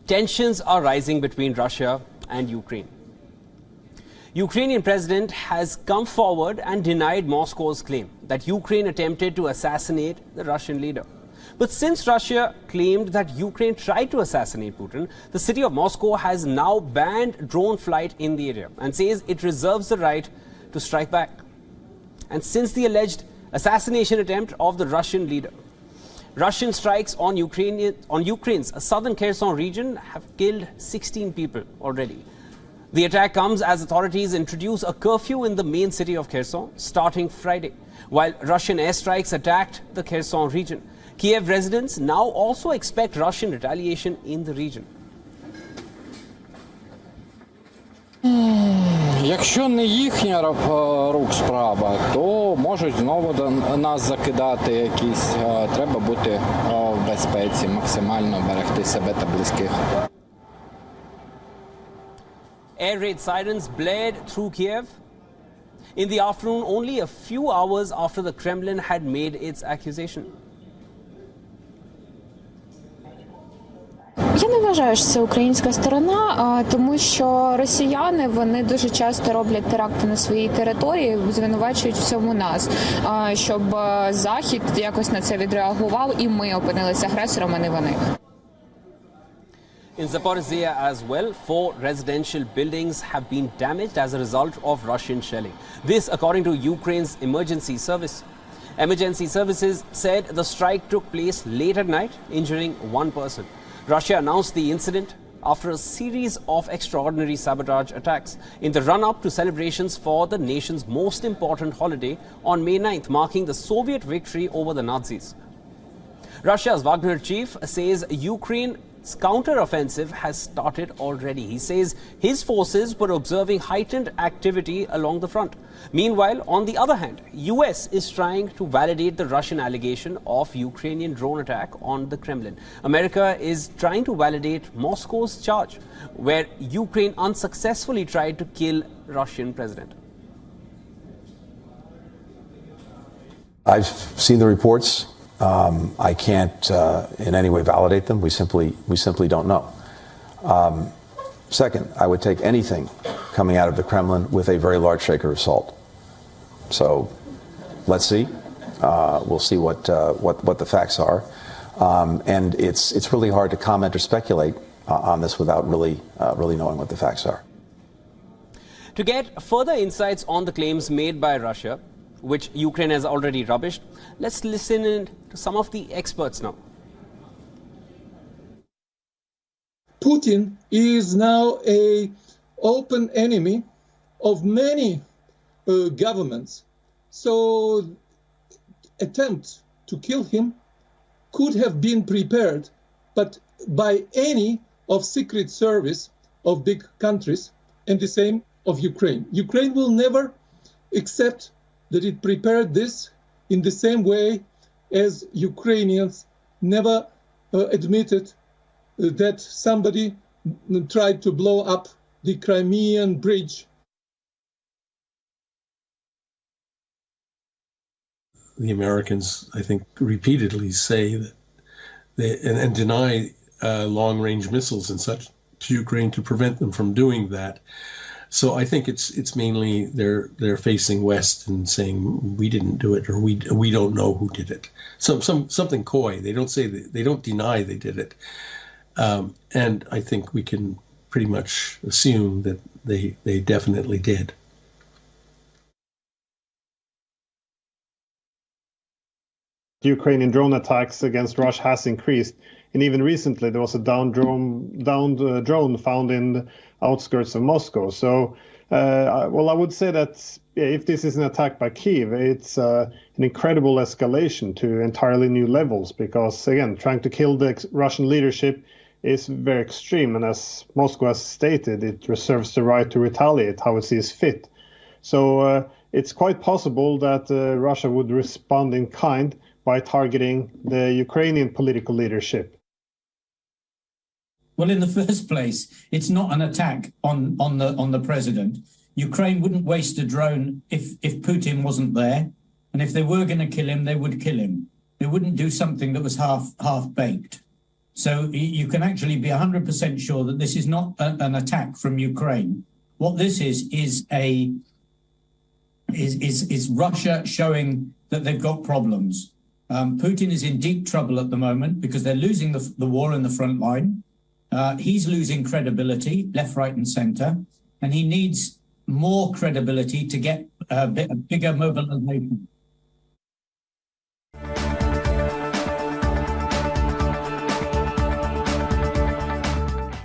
Tensions are rising between Russia and Ukraine. Ukrainian president has come forward and denied Moscow's claim that Ukraine attempted to assassinate the Russian leader. But since Russia claimed that Ukraine tried to assassinate Putin, the city of Moscow has now banned drone flight in the area and says it reserves the right to strike back. And since the alleged assassination attempt of the Russian leader, Russian strikes on Ukraine's southern Kherson region have killed 16 people already. The attack comes as authorities introduce a curfew in the main city of Kherson starting Friday, while Russian airstrikes attacked the Kherson region. Kiev residents now also expect Russian retaliation in the region. Якщо не їхня рук справа, то можуть знову до нас закидати якісь. Треба бути в безпеці, максимально берегти себе та близьких. Air raid sirens blared through Kiev in the afternoon, only a few hours after the Kremlin had made its accusation. Я не вважаю, що це українська сторона, тому що росіяни, вони дуже часто роблять теракти на своїй території, звинувачують в цьому нас, щоб Захід якось на це відреагував і ми опинилися агресором, а не вони. In Zaporizhia as well, 4 residential buildings have been damaged as a result of Russian shelling. This according to Ukraine's emergency service. Emergency services said the strike took place late at night, injuring 1 person. Russia announced the incident after a series of extraordinary sabotage attacks in the run-up to celebrations for the nation's most important holiday on May 9th, marking the Soviet victory over the Nazis. Russia's Wagner chief says Ukraine's counter-offensive has started already. He says his forces were observing heightened activity along the front. Meanwhile, on the other hand, US is trying to validate the Russian allegation of Ukrainian drone attack on the Kremlin. America is trying to validate Moscow's charge, where Ukraine unsuccessfully tried to kill Russian president. I've seen the reports. I can't in any way validate them. We simply don't know. Second, I would take anything coming out of the Kremlin with a very large shaker of salt. So let's see. We'll see what the facts are. And it's really hard to comment or speculate on this without really knowing what the facts are. To get further insights on the claims made by Russia, which Ukraine has already rubbished, let's listen in to some of the experts now. Putin is now an open enemy of many governments. So attempt to kill him could have been prepared, but by any of secret service of big countries, and the same of Ukraine. Ukraine will never accept that it prepared this in the same way as Ukrainians never admitted that somebody tried to blow up the Crimean bridge. The Americans, I think, repeatedly say that and deny long-range missiles and such to Ukraine to prevent them from doing that. So I think it's mainly they're facing West and saying we didn't do it, or we don't know who did it. Something coy. They don't say they don't deny they did it, and I think we can pretty much assume that they definitely did. Ukrainian drone attacks against Russia has increased, and even recently there was a downed drone found in the outskirts of Moscow. So, well, I would say that if this is an attack by Kyiv, it's an incredible escalation to entirely new levels, because, again, trying to kill the Russian leadership is very extreme, and as Moscow has stated, it reserves the right to retaliate how it sees fit. So it's quite possible that Russia would respond in kind by targeting the Ukrainian political leadership. Well, in the first place, it's not an attack on the president. Ukraine wouldn't waste a drone if Putin wasn't there, and if they were going to kill him, they would kill him. They wouldn't do something that was half baked. So you can actually be 100% sure that this is not an attack from Ukraine. What this is Russia showing that they've got problems. Putin is in deep trouble at the moment because they're losing the war in the front line. He's losing credibility, left, right, and center, and he needs more credibility to get a bigger mobilization.